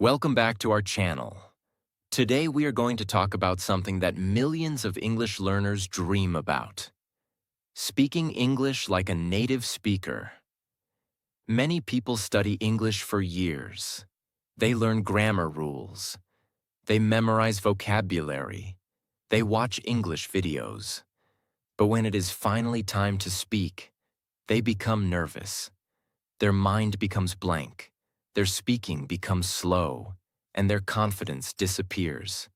Welcome back to our channel. Today we are going to talk about something that millions of English learners dream about. Speaking English like a native speaker. Many people study English for years. They learn grammar rules. They memorize vocabulary. They watch English videos. But when it is finally time to speak, they become nervous. Their mind becomes blank. Their speaking becomes slow, and their confidence disappears.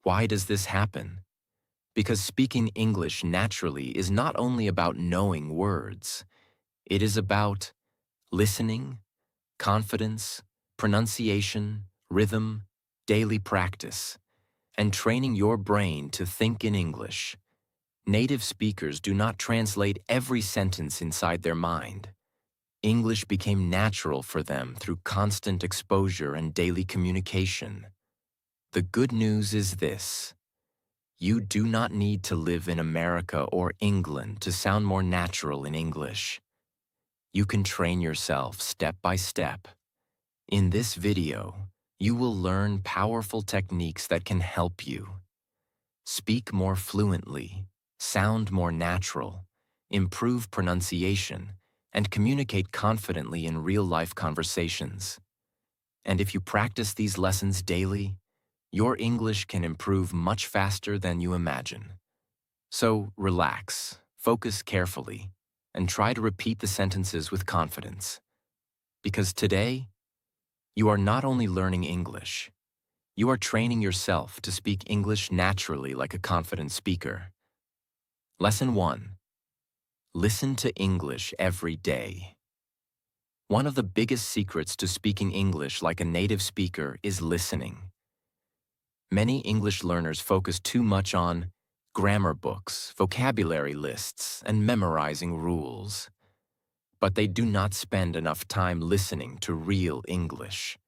Why does this happen? Because speaking English naturally is not only about knowing words. It is about listening, confidence, pronunciation, rhythm, daily practice, and training your brain to think in English. Native speakers do not translate every sentence inside their mind. English became natural for them through constant exposure and daily communication. The good news is this: you do not need to live in America or England to sound more natural in English. You can train yourself step by step. In this video, you will learn powerful techniques that can help you speak more fluently, sound more natural, improve pronunciation, and communicate confidently in real-life conversations. And if you practice these lessons daily, your English can improve much faster than you imagine. So relax, focus carefully, and try to repeat the sentences with confidence. Because today, you are not only learning English, you are training yourself to speak English naturally like a confident speaker. Lesson 1. Listen to English every day. One of the biggest secrets to speaking English like a native speaker is listening. Many English learners focus too much on grammar books, vocabulary lists, and memorizing rules. But they do not spend enough time listening to real English.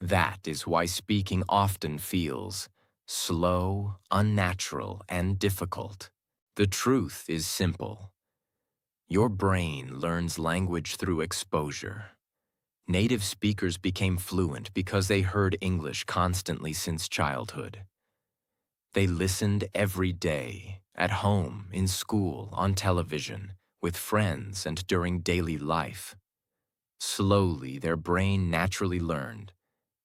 That is why speaking often feels slow, unnatural, and difficult. The truth is simple. Your brain learns language through exposure. Native speakers became fluent because they heard English constantly since childhood. They listened every day, at home, in school, on television, with friends, and during daily life. Slowly, their brain naturally learned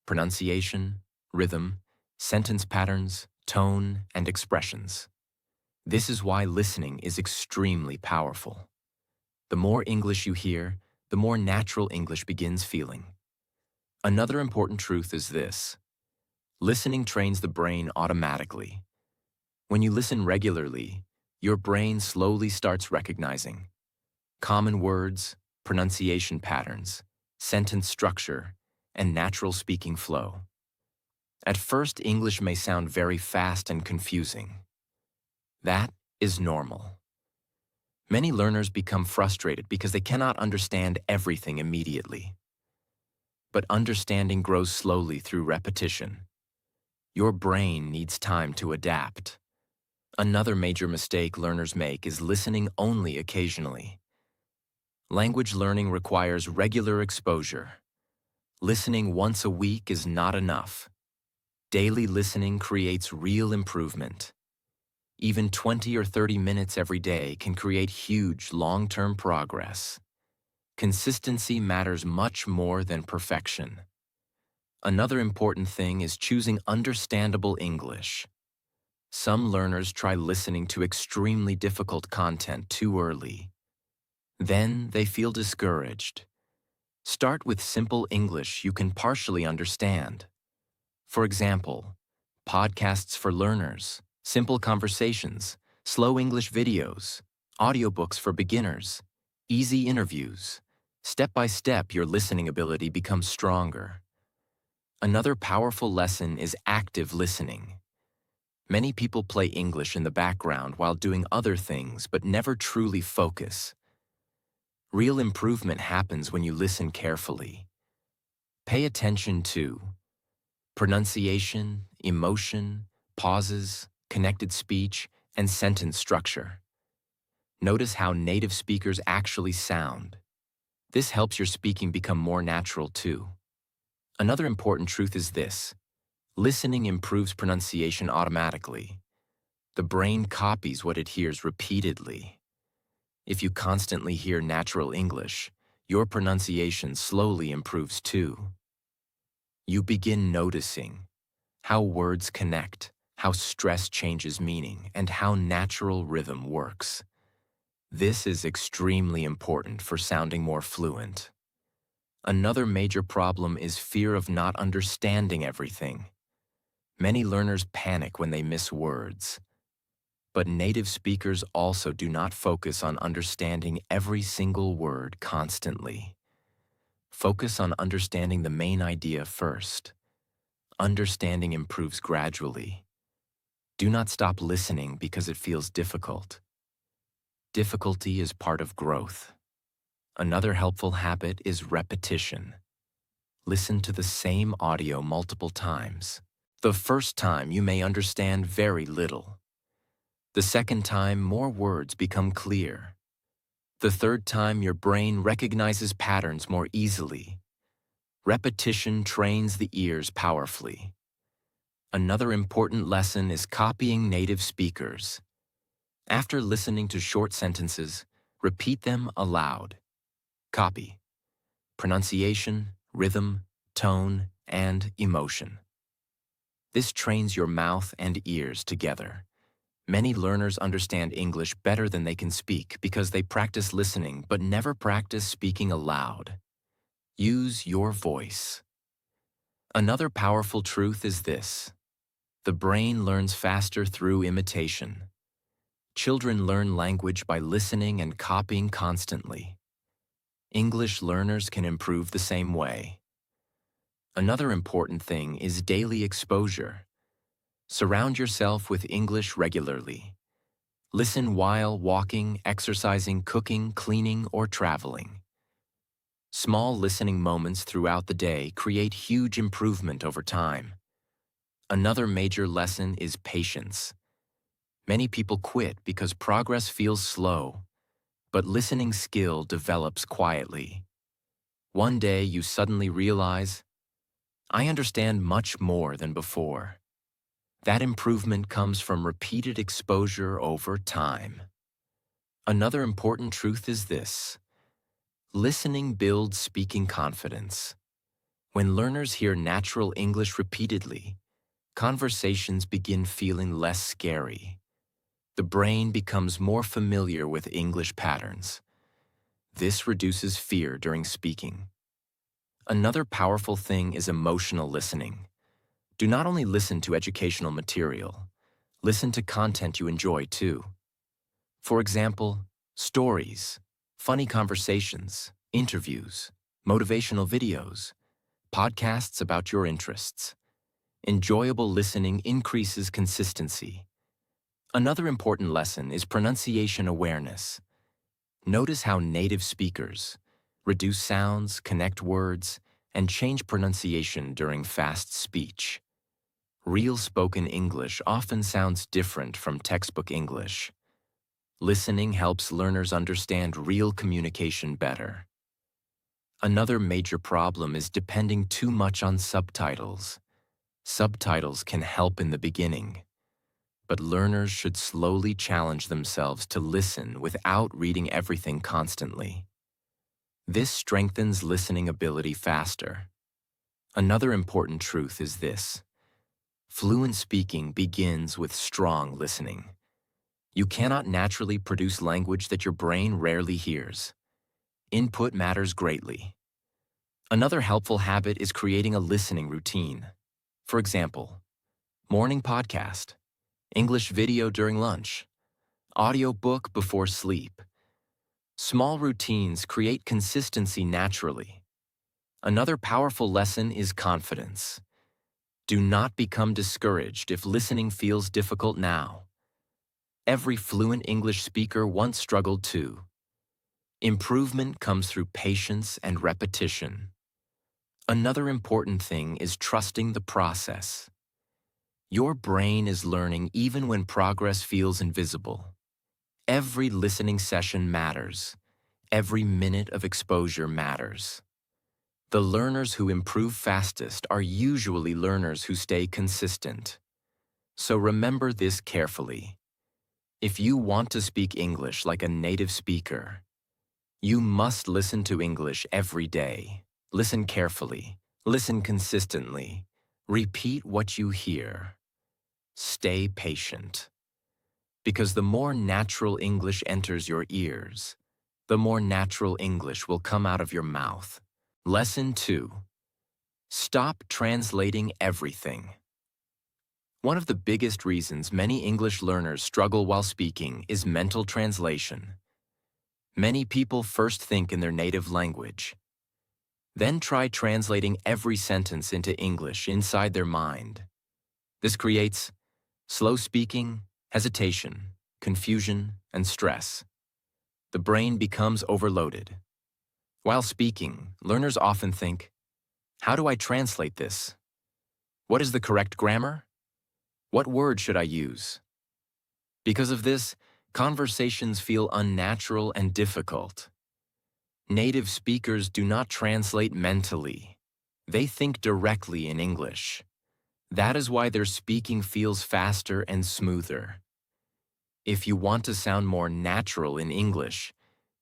pronunciation, rhythm, sentence patterns, tone, and expressions. This is why listening is extremely powerful. The more English you hear, the more natural English begins feeling. Another important truth is this: listening trains the brain automatically. When you listen regularly, your brain slowly starts recognizing common words, pronunciation patterns, sentence structure, and natural speaking flow. At first, English may sound very fast and confusing. That is normal. Many learners become frustrated because they cannot understand everything immediately. But understanding grows slowly through repetition. Your brain needs time to adapt. Another major mistake learners make is listening only occasionally. Language learning requires regular exposure. Listening once a week is not enough. Daily listening creates real improvement. Even 20 or 30 minutes every day can create huge long-term progress. Consistency matters much more than perfection. Another important thing is choosing understandable English. Some learners try listening to extremely difficult content too early. Then they feel discouraged. Start with simple English you can partially understand. For example, podcasts for learners, simple conversations, slow English videos, audiobooks for beginners, easy interviews. Step by step, your listening ability becomes stronger. Another powerful lesson is active listening. Many people play English in the background while doing other things but never truly focus. Real improvement happens when you listen carefully. Pay attention to pronunciation, emotion, pauses, connected speech, and sentence structure. Notice how native speakers actually sound. This helps your speaking become more natural too. Another important truth is this: listening improves pronunciation automatically. The brain copies what it hears repeatedly. If you constantly hear natural English, your pronunciation slowly improves too. You begin noticing how words connect, how stress changes meaning, and how natural rhythm works. This is extremely important for sounding more fluent. Another major problem is fear of not understanding everything. Many learners panic when they miss words. But native speakers also do not focus on understanding every single word constantly. Focus on understanding the main idea first. Understanding improves gradually. Do not stop listening because it feels difficult. Difficulty is part of growth. Another helpful habit is repetition. Listen to the same audio multiple times. The first time you may understand very little. The second time, more words become clear. The third time, your brain recognizes patterns more easily. Repetition trains the ears powerfully. Another important lesson is copying native speakers. After listening to short sentences, repeat them aloud. Copy. Pronunciation, rhythm, tone, and emotion. This trains your mouth and ears together. Many learners understand English better than they can speak because they practice listening but never practice speaking aloud. Use your voice. Another powerful truth is this: the brain learns faster through imitation. Children learn language by listening and copying constantly. English learners can improve the same way. Another important thing is daily exposure. Surround yourself with English regularly. Listen while walking, exercising, cooking, cleaning, or traveling. Small listening moments throughout the day create huge improvement over time. Another major lesson is patience. Many people quit because progress feels slow, but listening skill develops quietly. One day you suddenly realize, I understand much more than before. That improvement comes from repeated exposure over time. Another important truth is this: listening builds speaking confidence. When learners hear natural English repeatedly, conversations begin feeling less scary. The brain becomes more familiar with English patterns. This reduces fear during speaking. Another powerful thing is emotional listening. Do not only listen to educational material, listen to content you enjoy too. For example, stories, funny conversations, interviews, motivational videos, podcasts about your interests. Enjoyable listening increases consistency. Another important lesson is pronunciation awareness. Notice how native speakers reduce sounds, connect words, and change pronunciation during fast speech. Real spoken English often sounds different from textbook English. Listening helps learners understand real communication better. Another major problem is depending too much on subtitles. Subtitles can help in the beginning, but learners should slowly challenge themselves to listen without reading everything constantly. This strengthens listening ability faster. Another important truth is this: fluent speaking begins with strong listening. You cannot naturally produce language that your brain rarely hears. Input matters greatly. Another helpful habit is creating a listening routine. For example, morning podcast, English video during lunch, audio book before sleep. Small routines create consistency naturally. Another powerful lesson is confidence. Do not become discouraged if listening feels difficult now. Every fluent English speaker once struggled too. Improvement comes through patience and repetition. Another important thing is trusting the process. Your brain is learning even when progress feels invisible. Every listening session matters. Every minute of exposure matters. The learners who improve fastest are usually learners who stay consistent. So remember this carefully. If you want to speak English like a native speaker, you must listen to English every day. Listen carefully. Listen consistently. Repeat what you hear. Stay patient. Because the more natural English enters your ears, the more natural English will come out of your mouth. Lesson 2. Stop translating everything. One of the biggest reasons many English learners struggle while speaking is mental translation. Many people first think in their native language, then try translating every sentence into English inside their mind. This creates slow speaking, hesitation, confusion, and stress. The brain becomes overloaded. While speaking, learners often think, how do I translate this? What is the correct grammar? What word should I use? Because of this, conversations feel unnatural and difficult. Native speakers do not translate mentally. They think directly in English. That is why their speaking feels faster and smoother. If you want to sound more natural in English,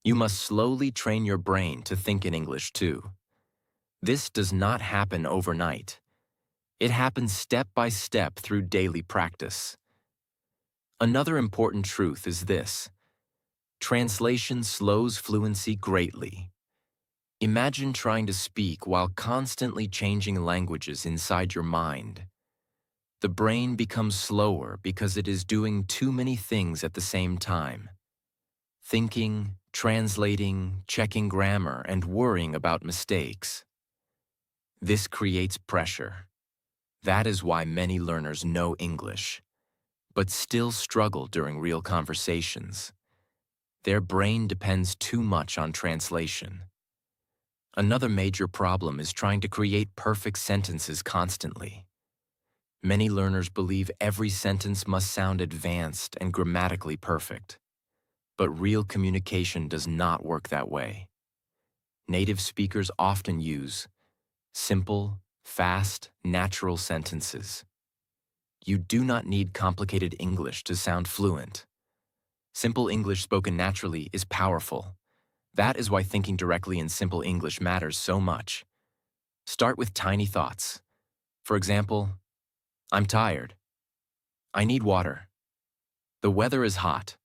you must slowly train your brain to think in English too. This does not happen overnight. It happens step by step through daily practice. Another important truth is this: translation slows fluency greatly. Imagine trying to speak while constantly changing languages inside your mind. The brain becomes slower because it is doing too many things at the same time. Thinking, translating, checking grammar, and worrying about mistakes. This creates pressure. That is why many learners know English, but still struggle during real conversations. Their brain depends too much on translation. Another major problem is trying to create perfect sentences constantly. Many learners believe every sentence must sound advanced and grammatically perfect. But real communication does not work that way. Native speakers often use simple, fast, natural sentences. You do not need complicated English to sound fluent. Simple English spoken naturally is powerful. That is why thinking directly in simple English matters so much. Start with tiny thoughts. For example, I'm tired. I need water. The weather is hot.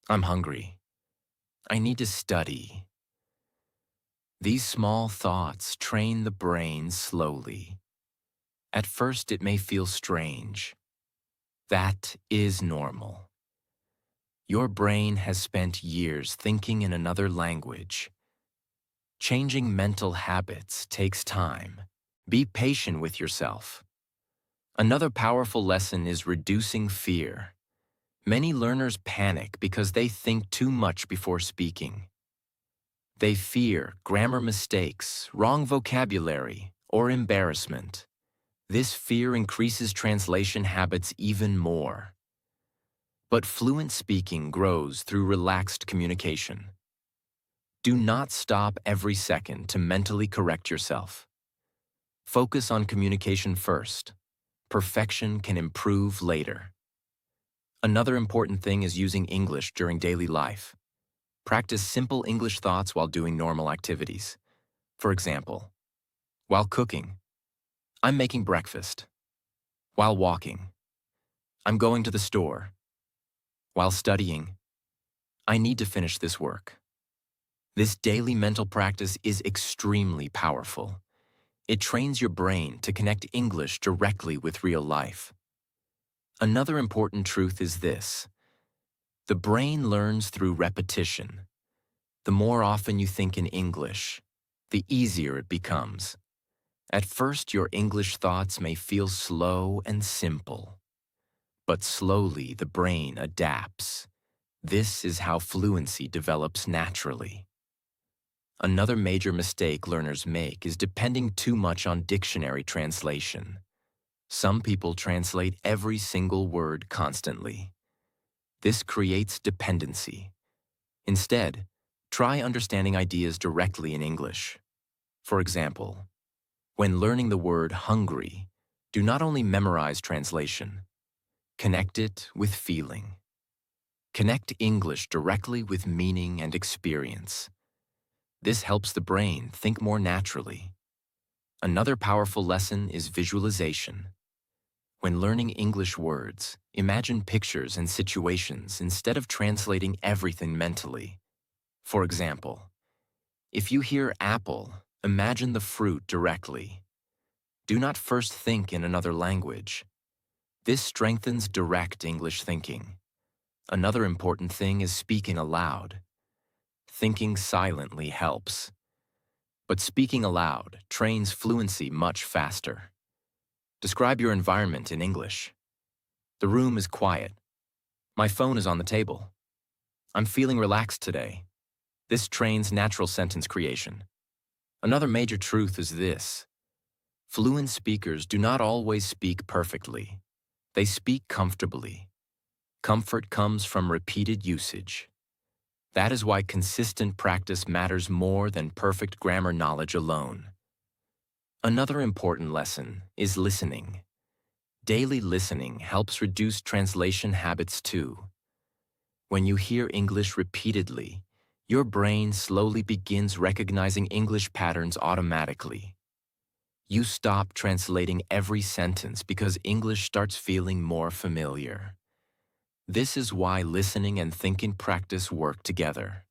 I'm hungry. I need to study. These small thoughts train the brain slowly. At first, it may feel strange. That is normal. Your brain has spent years thinking in another language. Changing mental habits takes time. Be patient with yourself. Another powerful lesson is reducing fear. Many learners panic because they think too much before speaking. They fear grammar mistakes, wrong vocabulary, or embarrassment. This fear increases translation habits even more. But fluent speaking grows through relaxed communication. Do not stop every second to mentally correct yourself. Focus on communication first. Perfection can improve later. Another important thing is using English during daily life. Practice simple English thoughts while doing normal activities. For example, while cooking, I'm making breakfast. While walking, I'm going to the store. While studying, I need to finish this work. This daily mental practice is extremely powerful. It trains your brain to connect English directly with real life. Another important truth is this: the brain learns through repetition. The more often you think in English, the easier it becomes. At first, your English thoughts may feel slow and simple, but slowly the brain adapts. This is how fluency develops naturally. Another major mistake learners make is depending too much on dictionary translation. Some people translate every single word constantly. This creates dependency. Instead, try understanding ideas directly in English. For example, when learning the word hungry, do not only memorize translation, connect it with feeling. Connect English directly with meaning and experience. This helps the brain think more naturally. Another powerful lesson is visualization. When learning English words, imagine pictures and situations instead of translating everything mentally. For example, if you hear apple, imagine the fruit directly. Do not first think in another language. This strengthens direct English thinking. Another important thing is speaking aloud. Thinking silently helps, but speaking aloud trains fluency much faster. Describe your environment in English. The room is quiet. My phone is on the table. I'm feeling relaxed today. This trains natural sentence creation. Another major truth is this: fluent speakers do not always speak perfectly. They speak comfortably. Comfort comes from repeated usage. That is why consistent practice matters more than perfect grammar knowledge alone. Another important lesson is listening. Daily listening helps reduce translation habits too. When you hear English repeatedly, your brain slowly begins recognizing English patterns automatically. You stop translating every sentence because English starts feeling more familiar. This is why listening and thinking practice work together.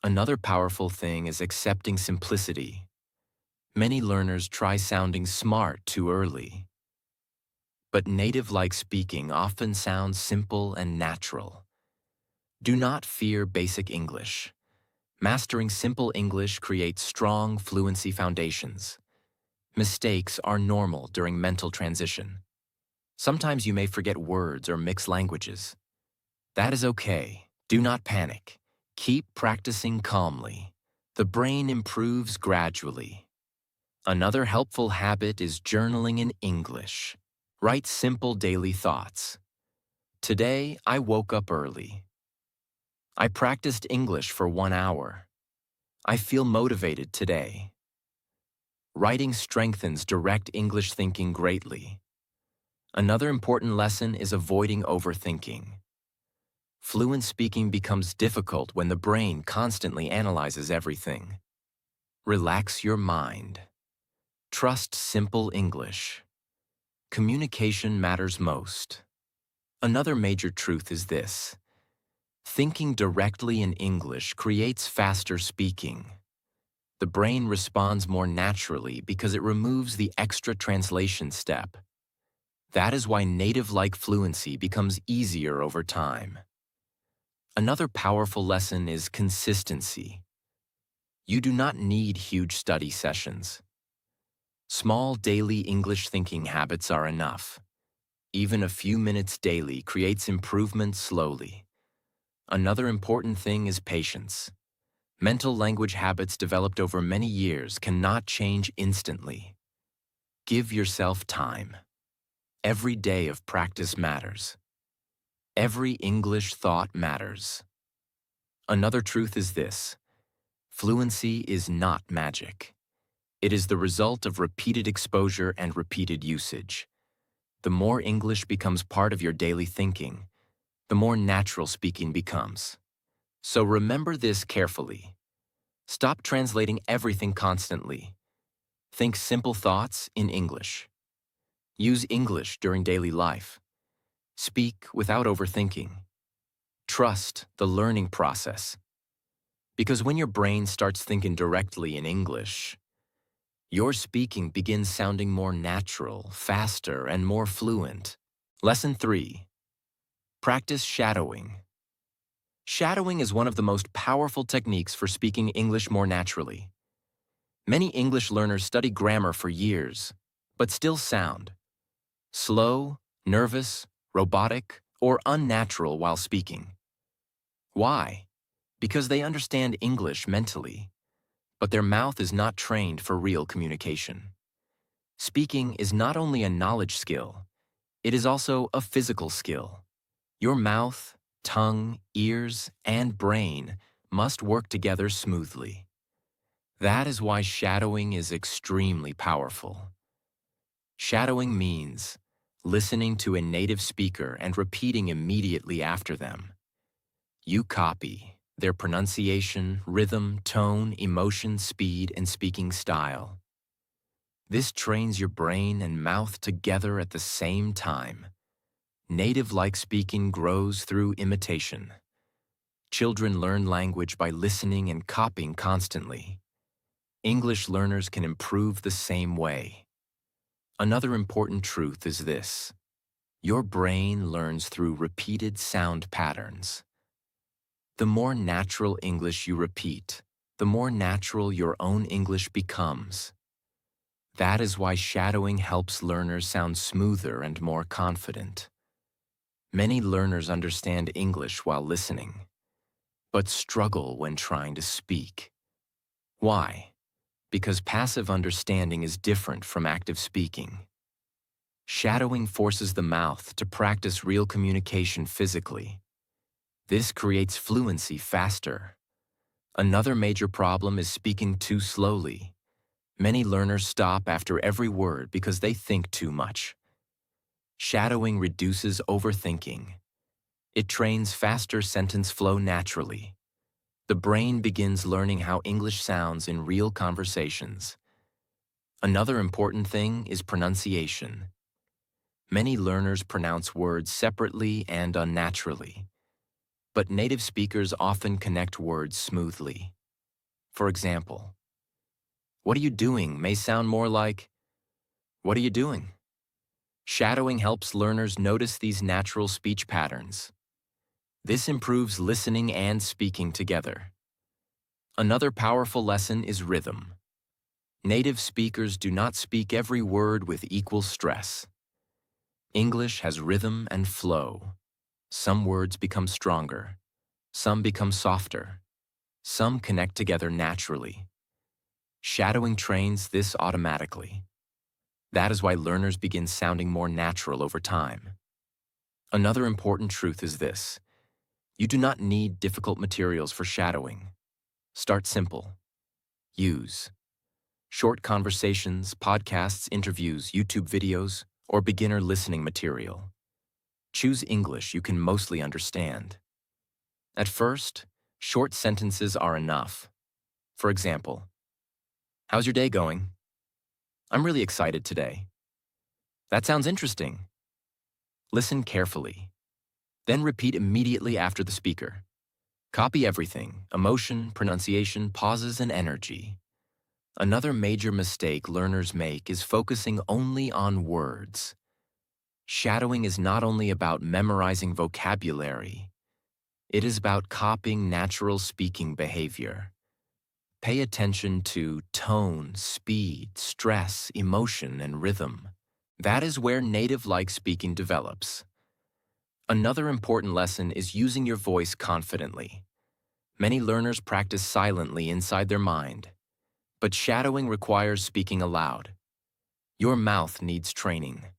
Another powerful thing is accepting simplicity. Many learners try sounding smart too early. But native-like speaking often sounds simple and natural. Do not fear basic English. Mastering simple English creates strong fluency foundations. Mistakes are normal during mental transition. Sometimes you may forget words or mix languages. That is okay. Do not panic. Keep practicing calmly. The brain improves gradually. Another helpful habit is journaling in English. Write simple daily thoughts. Today, I woke up early. I practiced English for 1 hour. I feel motivated today. Writing strengthens direct English thinking greatly. Another important lesson is avoiding overthinking. Fluent speaking becomes difficult when the brain constantly analyzes everything. Relax your mind. Trust simple English. Communication matters most. Another major truth is this: thinking directly in English creates faster speaking. The brain responds more naturally because it removes the extra translation step. That is why native-like fluency becomes easier over time. Another powerful lesson is consistency. You do not need huge study sessions. Small daily English thinking habits are enough. Even a few minutes daily creates improvement slowly. Another important thing is patience. Mental language habits developed over many years cannot change instantly. Give yourself time. Every day of practice matters. Every English thought matters. Another truth is this: fluency is not magic. It is the result of repeated exposure and repeated usage. The more English becomes part of your daily thinking, the more natural speaking becomes. So remember this carefully. Stop translating everything constantly. Think simple thoughts in English. Use English during daily life. Speak without overthinking. Trust the learning process. Because when your brain starts thinking directly in English, your speaking begins sounding more natural, faster, and more fluent. Lesson 3. Practice shadowing. Shadowing is one of the most powerful techniques for speaking English more naturally. Many English learners study grammar for years, but still sound slow, nervous, robotic, or unnatural while speaking. Why? Because they understand English mentally, but their mouth is not trained for real communication. Speaking is not only a knowledge skill, it is also a physical skill. Your mouth, tongue, ears, and brain must work together smoothly. That is why shadowing is extremely powerful. Shadowing means listening to a native speaker and repeating immediately after them. You copy their pronunciation, rhythm, tone, emotion, speed, and speaking style. This trains your brain and mouth together at the same time. Native-like speaking grows through imitation. Children learn language by listening and copying constantly. English learners can improve the same way. Another important truth is this: your brain learns through repeated sound patterns. The more natural English you repeat, the more natural your own English becomes. That is why shadowing helps learners sound smoother and more confident. Many learners understand English while listening, but struggle when trying to speak. Why? Because passive understanding is different from active speaking. Shadowing forces the mouth to practice real communication physically. This creates fluency faster. Another major problem is speaking too slowly. Many learners stop after every word because they think too much. Shadowing reduces overthinking. It trains faster sentence flow naturally. The brain begins learning how English sounds in real conversations. Another important thing is pronunciation. Many learners pronounce words separately and unnaturally, but native speakers often connect words smoothly. For example, "What are you doing?" may sound more like, "What are you doing?" Shadowing helps learners notice these natural speech patterns. This improves listening and speaking together. Another powerful lesson is rhythm. Native speakers do not speak every word with equal stress. English has rhythm and flow. Some words become stronger. Some become softer. Some connect together naturally. Shadowing trains this automatically. That is why learners begin sounding more natural over time. Another important truth is this: you do not need difficult materials for shadowing. Start simple. Use short conversations, podcasts, interviews, YouTube videos, or beginner listening material. Choose English you can mostly understand. At first, short sentences are enough. For example, "How's your day going?" "I'm really excited today." "That sounds interesting." Listen carefully. Then repeat immediately after the speaker. Copy everything: emotion, pronunciation, pauses, and energy. Another major mistake learners make is focusing only on words. Shadowing is not only about memorizing vocabulary, it is about copying natural speaking behavior. Pay attention to tone, speed, stress, emotion, and rhythm. That is where native-like speaking develops. Another important lesson is using your voice confidently. Many learners practice silently inside their mind, but shadowing requires speaking aloud. Your mouth needs training.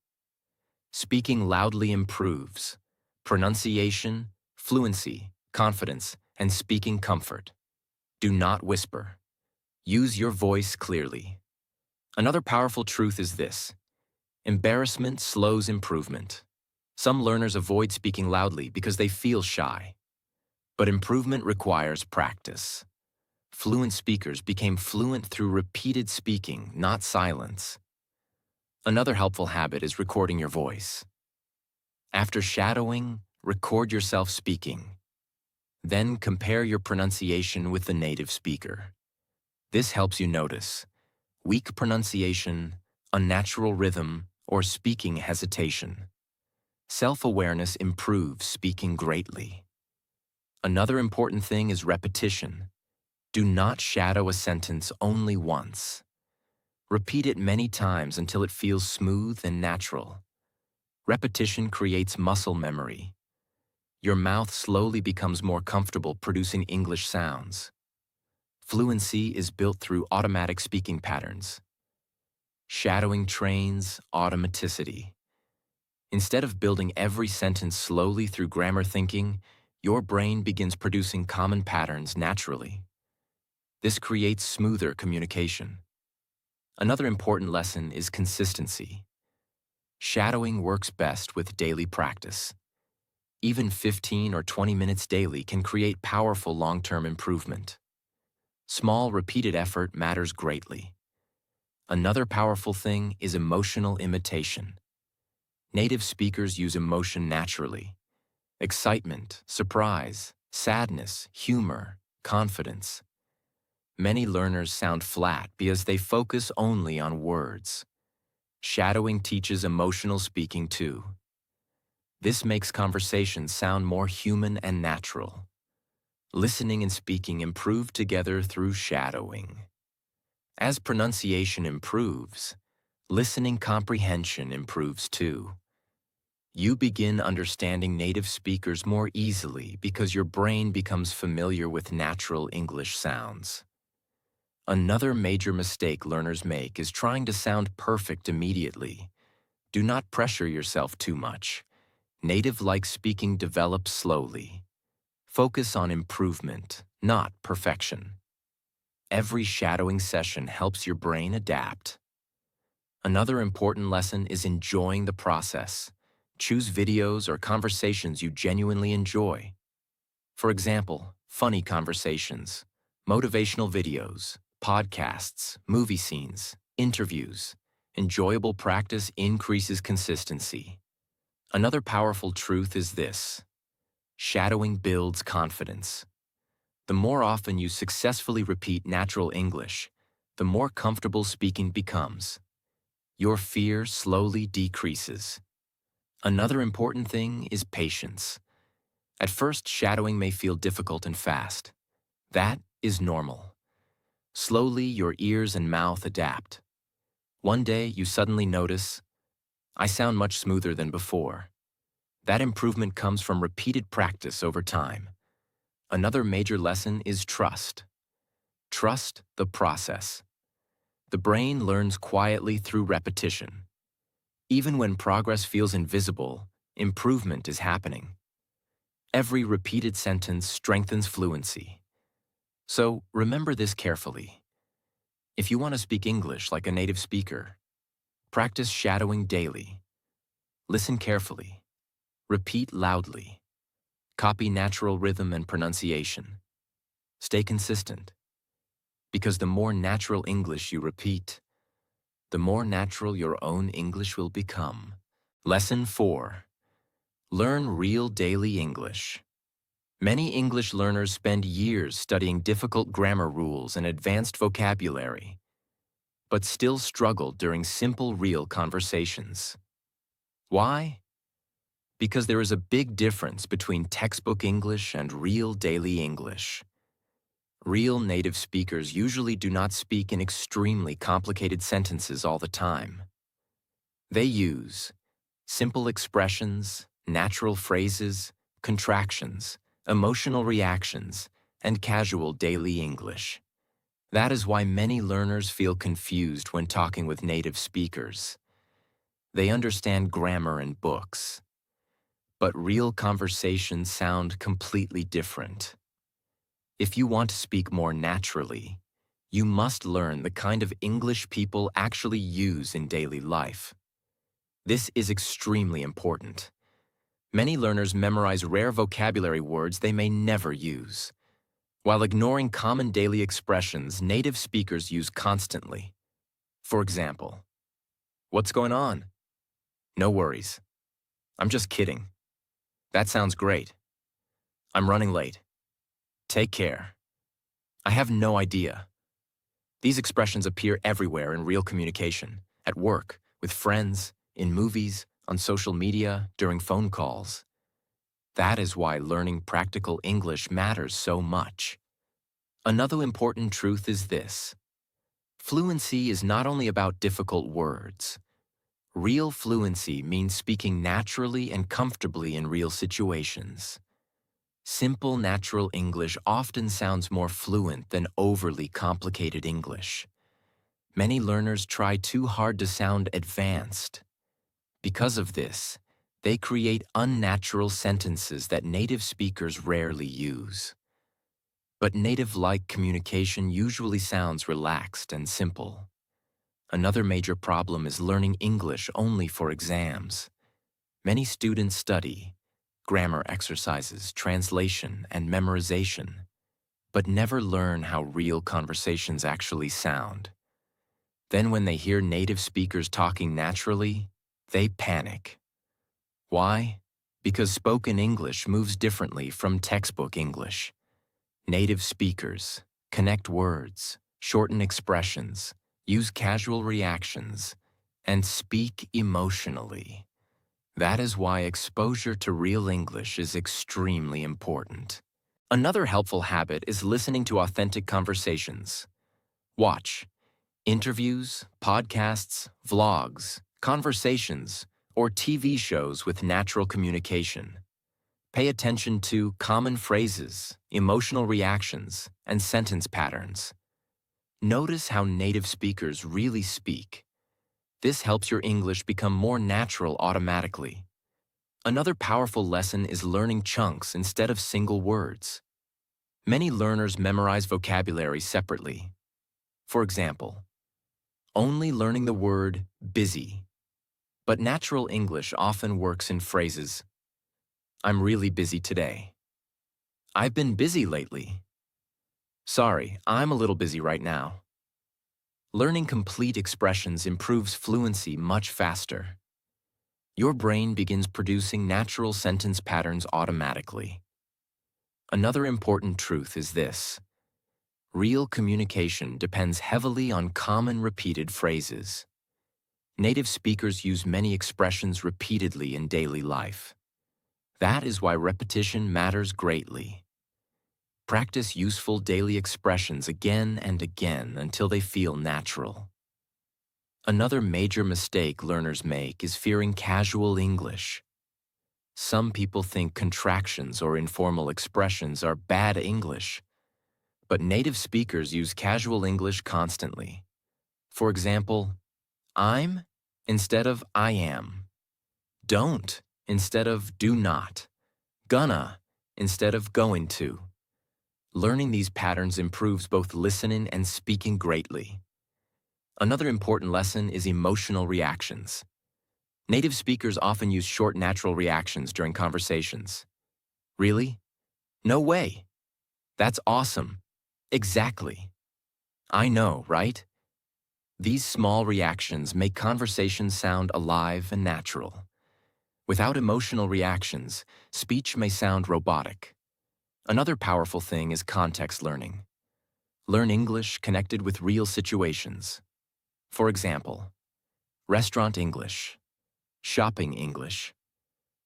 Speaking loudly improves pronunciation, fluency, confidence, and speaking comfort. Do not whisper. Use your voice clearly. Another powerful truth is this: embarrassment slows improvement. Some learners avoid speaking loudly because they feel shy. But improvement requires practice. Fluent speakers became fluent through repeated speaking, not silence. Another helpful habit is recording your voice. After shadowing, record yourself speaking. Then compare your pronunciation with the native speaker. This helps you notice weak pronunciation, unnatural rhythm, or speaking hesitation. Self-awareness improves speaking greatly. Another important thing is repetition. Do not shadow a sentence only once. Repeat it many times until it feels smooth and natural. Repetition creates muscle memory. Your mouth slowly becomes more comfortable producing English sounds. Fluency is built through automatic speaking patterns. Shadowing trains automaticity. Instead of building every sentence slowly through grammar thinking, your brain begins producing common patterns naturally. This creates smoother communication. Another important lesson is consistency. Shadowing works best with daily practice. Even 15 or 20 minutes daily can create powerful long-term improvement. Small, repeated effort matters greatly. Another powerful thing is emotional imitation. Native speakers use emotion naturally. Excitement, surprise, sadness, humor, confidence. Many learners sound flat because they focus only on words. Shadowing teaches emotional speaking too. This makes conversations sound more human and natural. Listening and speaking improve together through shadowing. As pronunciation improves, listening comprehension improves too. You begin understanding native speakers more easily because your brain becomes familiar with natural English sounds. Another major mistake learners make is trying to sound perfect immediately. Do not pressure yourself too much. Native-like speaking develops slowly. Focus on improvement, not perfection. Every shadowing session helps your brain adapt. Another important lesson is enjoying the process. Choose videos or conversations you genuinely enjoy. For example, funny conversations, motivational videos, podcasts, movie scenes, interviews. Enjoyable practice increases consistency. Another powerful truth is this: shadowing builds confidence. The more often you successfully repeat natural English, the more comfortable speaking becomes. Your fear slowly decreases. Another important thing is patience. At first, shadowing may feel difficult and fast. That is normal. Slowly, your ears and mouth adapt. One day, you suddenly notice, I sound much smoother than before. That improvement comes from repeated practice over time. Another major lesson is trust. Trust the process. The brain learns quietly through repetition. Even when progress feels invisible, improvement is happening. Every repeated sentence strengthens fluency. So remember this carefully. If you want to speak English like a native speaker, practice shadowing daily. Listen carefully. Repeat loudly. Copy natural rhythm and pronunciation. Stay consistent. Because the more natural English you repeat, the more natural your own English will become. Lesson 4. Learn real daily English. Many English learners spend years studying difficult grammar rules and advanced vocabulary, but still struggle during simple, real conversations. Why? Because there is a big difference between textbook English and real daily English. Real native speakers usually do not speak in extremely complicated sentences all the time. They use simple expressions, natural phrases, contractions, emotional reactions, and casual daily English. That is why many learners feel confused when talking with native speakers. They understand grammar and books, but real conversations sound completely different. If you want to speak more naturally, you must learn the kind of English people actually use in daily life. This is extremely important. Many learners memorize rare vocabulary words they may never use, while ignoring common daily expressions native speakers use constantly. For example, "What's going on?" "No worries. I'm just kidding." "That sounds great." "I'm running late." "Take care." "I have no idea." These expressions appear everywhere in real communication, at work, with friends, in movies, on social media, during phone calls. That is why learning practical English matters so much. Another important truth is this: fluency is not only about difficult words. Real fluency means speaking naturally and comfortably in real situations. Simple, natural English often sounds more fluent than overly complicated English. Many learners try too hard to sound advanced. Because of this, they create unnatural sentences that native speakers rarely use. But native-like communication usually sounds relaxed and simple. Another major problem is learning English only for exams. Many students study grammar exercises, translation, and memorization, but never learn how real conversations actually sound. Then when they hear native speakers talking naturally, they panic. Why? Because spoken English moves differently from textbook English. Native speakers connect words, shorten expressions, use casual reactions, and speak emotionally. That is why exposure to real English is extremely important. Another helpful habit is listening to authentic conversations. Watch interviews, podcasts, vlogs, conversations, or TV shows with natural communication. Pay attention to common phrases, emotional reactions, and sentence patterns. Notice how native speakers really speak. This helps your English become more natural automatically. Another powerful lesson is learning chunks instead of single words. Many learners memorize vocabulary separately. For example, only learning the word busy. But natural English often works in phrases. I'm really busy today. I've been busy lately. Sorry, I'm a little busy right now. Learning complete expressions improves fluency much faster. Your brain begins producing natural sentence patterns automatically. Another important truth is this. Real communication depends heavily on common repeated phrases. Native speakers use many expressions repeatedly in daily life. That is why repetition matters greatly. Practice useful daily expressions again and again until they feel natural. Another major mistake learners make is fearing casual English. Some people think contractions or informal expressions are bad English, but native speakers use casual English constantly. For example, I'm instead of I am. Don't instead of do not. Gonna instead of going to. Learning these patterns improves both listening and speaking greatly. Another important lesson is emotional reactions. Native speakers often use short natural reactions during conversations. Really? No way. That's awesome. Exactly. I know, right? These small reactions make conversations sound alive and natural. Without emotional reactions, speech may sound robotic. Another powerful thing is context learning. Learn English connected with real situations. For example, restaurant English, shopping English,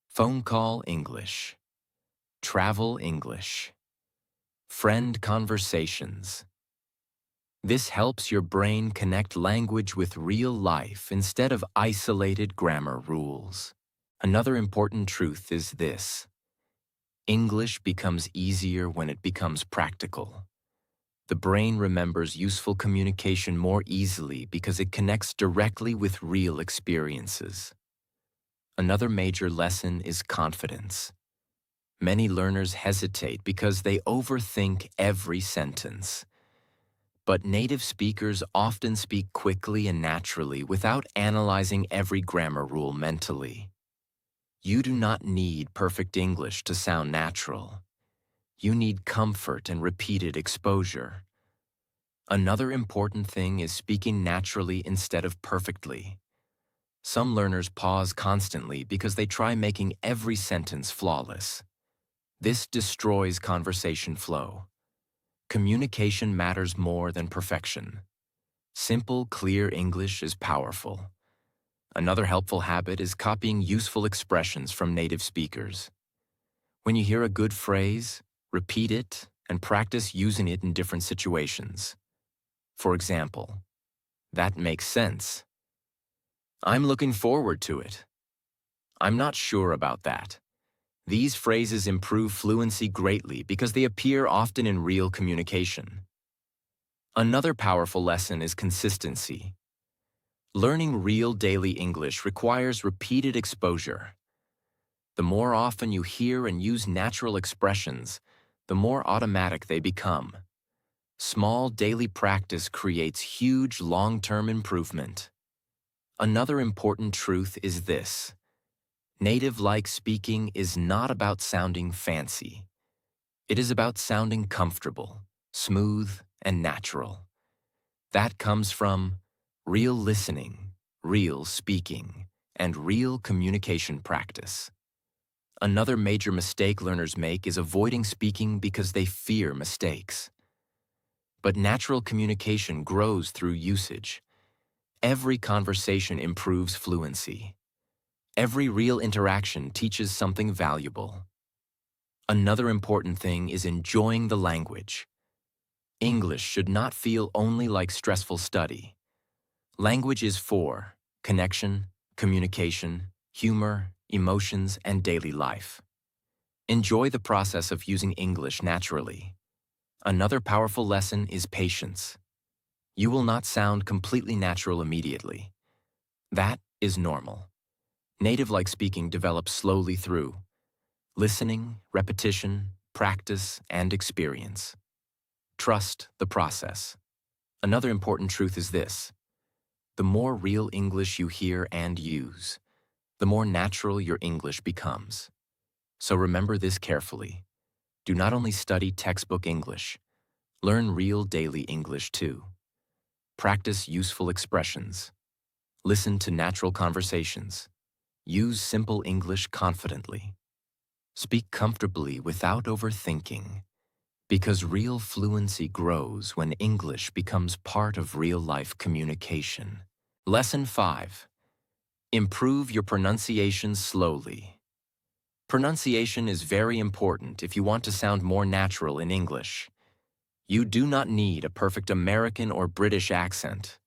phone call English, travel English, friend conversations. This helps your brain connect language with real life instead of isolated grammar rules. Another important truth is this. English becomes easier when it becomes practical. The brain remembers useful communication more easily because it connects directly with real experiences. Another major lesson is confidence. Many learners hesitate because they overthink every sentence. But native speakers often speak quickly and naturally without analyzing every grammar rule mentally. You do not need perfect English to sound natural. You need comfort and repeated exposure. Another important thing is speaking naturally instead of perfectly. Some learners pause constantly because they try making every sentence flawless. This destroys conversation flow. Communication matters more than perfection. Simple, clear English is powerful. Another helpful habit is copying useful expressions from native speakers. When you hear a good phrase, repeat it and practice using it in different situations. For example, that makes sense. I'm looking forward to it. I'm not sure about that. These phrases improve fluency greatly because they appear often in real communication. Another powerful lesson is consistency. Learning real daily English requires repeated exposure. The more often you hear and use natural expressions, the more automatic they become. Small daily practice creates huge long-term improvement. Another important truth is this: native-like speaking is not about sounding fancy. It is about sounding comfortable, smooth, and natural. That comes from real listening, real speaking, and real communication practice. Another major mistake learners make is avoiding speaking because they fear mistakes. But natural communication grows through usage. Every conversation improves fluency. Every real interaction teaches something valuable. Another important thing is enjoying the language. English should not feel only like stressful study. Language is for connection, communication, humor, emotions, and daily life. Enjoy the process of using English naturally. Another powerful lesson is patience. You will not sound completely natural immediately. That is normal. Native-like speaking develops slowly through listening, repetition, practice, and experience. Trust the process. Another important truth is this: the more real English you hear and use, the more natural your English becomes. So remember this carefully. Do not only study textbook English, learn real daily English too. Practice useful expressions. Listen to natural conversations. Use simple English confidently. Speak comfortably without overthinking, because real fluency grows when English becomes part of real-life communication. Lesson 5. Improve your pronunciation slowly. Pronunciation is very important if you want to sound more natural in English. You do not need a perfect American or British accent,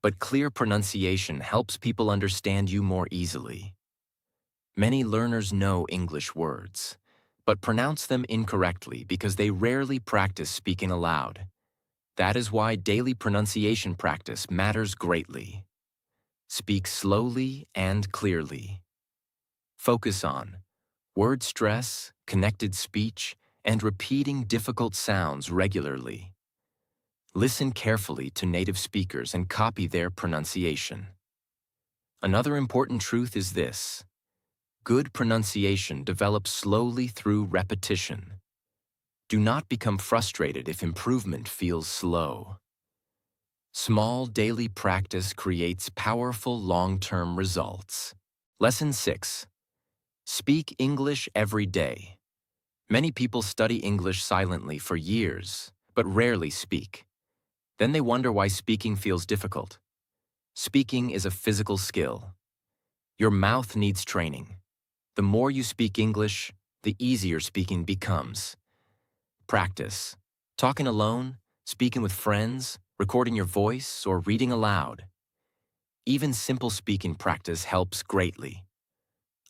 but clear pronunciation helps people understand you more easily. Many learners know English words, but pronounce them incorrectly because they rarely practice speaking aloud. That is why daily pronunciation practice matters greatly. Speak slowly and clearly. Focus on word stress, connected speech, and repeating difficult sounds regularly. Listen carefully to native speakers and copy their pronunciation. Another important truth is this: good pronunciation develops slowly through repetition. Do not become frustrated if improvement feels slow. Small daily practice creates powerful long-term results. Lesson 6. Speak English every day. Many people study English silently for years, but rarely speak. Then they wonder why speaking feels difficult. Speaking is a physical skill. Your mouth needs training. The more you speak English, the easier speaking becomes. Practice. Talking alone, speaking with friends, recording your voice, or reading aloud. Even simple speaking practice helps greatly.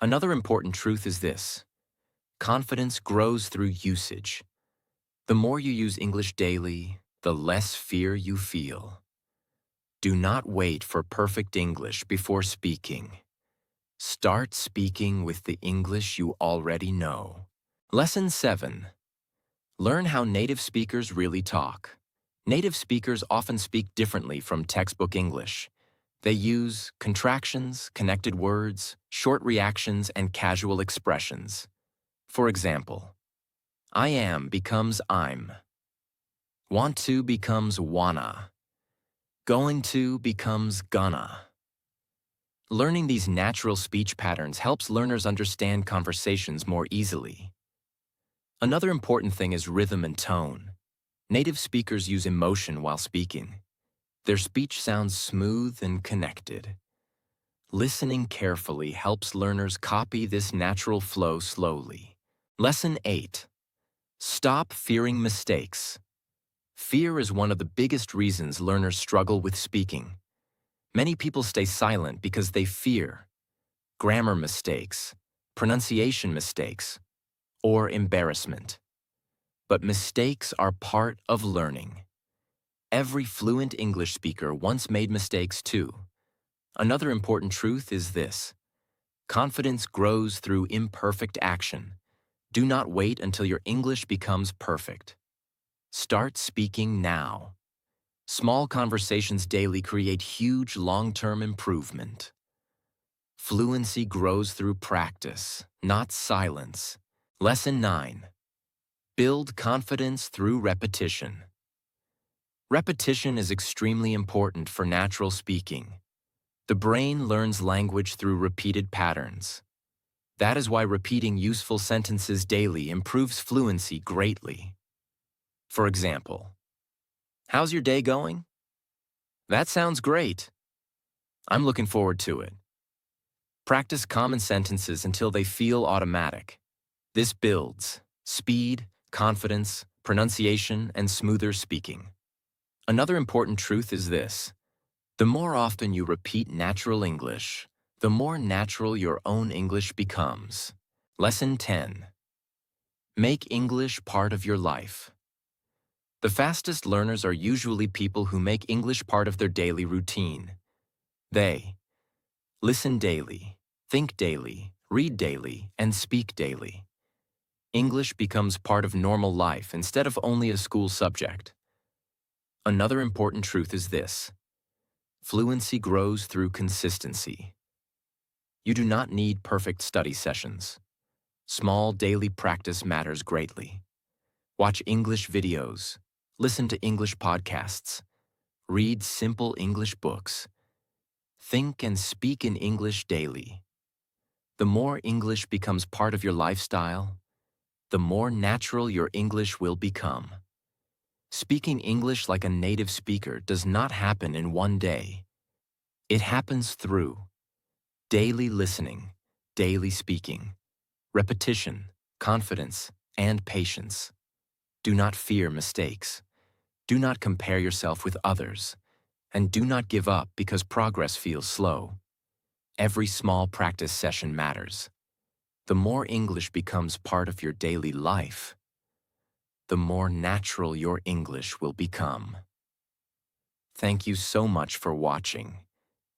Another important truth is this: confidence grows through usage. The more you use English daily, the less fear you feel. Do not wait for perfect English before speaking. Start speaking with the English you already know. Lesson 7. Learn how native speakers really talk. Native speakers often speak differently from textbook English. They use contractions, connected words, short reactions, and casual expressions. For example, I am becomes I'm. Want to becomes wanna. Going to becomes gonna. Learning these natural speech patterns helps learners understand conversations more easily. Another important thing is rhythm and tone. Native speakers use emotion while speaking. Their speech sounds smooth and connected. Listening carefully helps learners copy this natural flow slowly. Lesson 8. Stop fearing mistakes. Fear is one of the biggest reasons learners struggle with speaking. Many people stay silent because they fear grammar mistakes, pronunciation mistakes, or embarrassment. But mistakes are part of learning. Every fluent English speaker once made mistakes too. Another important truth is this: confidence grows through imperfect action. Do not wait until your English becomes perfect. Start speaking now. Small conversations daily create huge long-term improvement. Fluency grows through practice, not silence. Lesson 9. Build confidence through repetition. Repetition is extremely important for natural speaking. The brain learns language through repeated patterns. That is why repeating useful sentences daily improves fluency greatly. For example, how's your day going? That sounds great. I'm looking forward to it. Practice common sentences until they feel automatic. This builds speed, confidence, pronunciation, and smoother speaking. Another important truth is this: the more often you repeat natural English, the more natural your own English becomes. Lesson 10. Make English part of your life. The fastest learners are usually people who make English part of their daily routine. They listen daily, think daily, read daily, and speak daily. English becomes part of normal life instead of only a school subject. Another important truth is this: fluency grows through consistency. You do not need perfect study sessions. Small daily practice matters greatly. Watch English videos, listen to English podcasts, read simple English books. Think and speak in English daily. The more English becomes part of your lifestyle, the more natural your English will become. Speaking English like a native speaker does not happen in one day. It happens through daily listening, daily speaking, repetition, confidence, and patience. Do not fear mistakes. Do not compare yourself with others. And do not give up because progress feels slow. Every small practice session matters. The more English becomes part of your daily life, the more natural your English will become. Thank you so much for watching.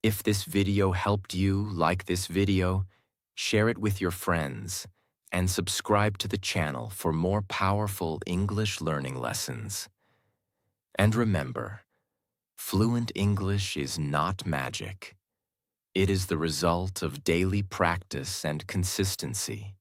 If this video helped you, like this video, share it with your friends, and subscribe to the channel for more powerful English learning lessons. And remember, fluent English is not magic. It is the result of daily practice and consistency.